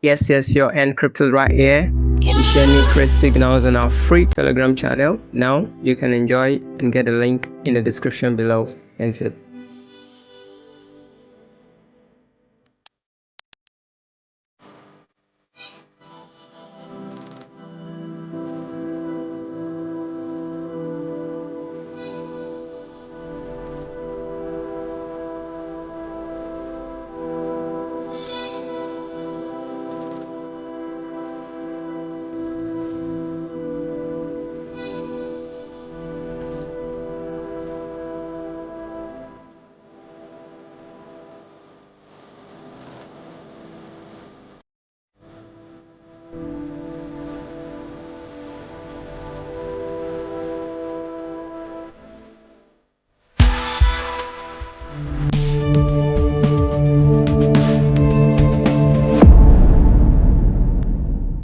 Yes, your Encrypted right here. We share new trace signals on our free Telegram channel. Now you can enjoy and get a link in the description below. Thank you.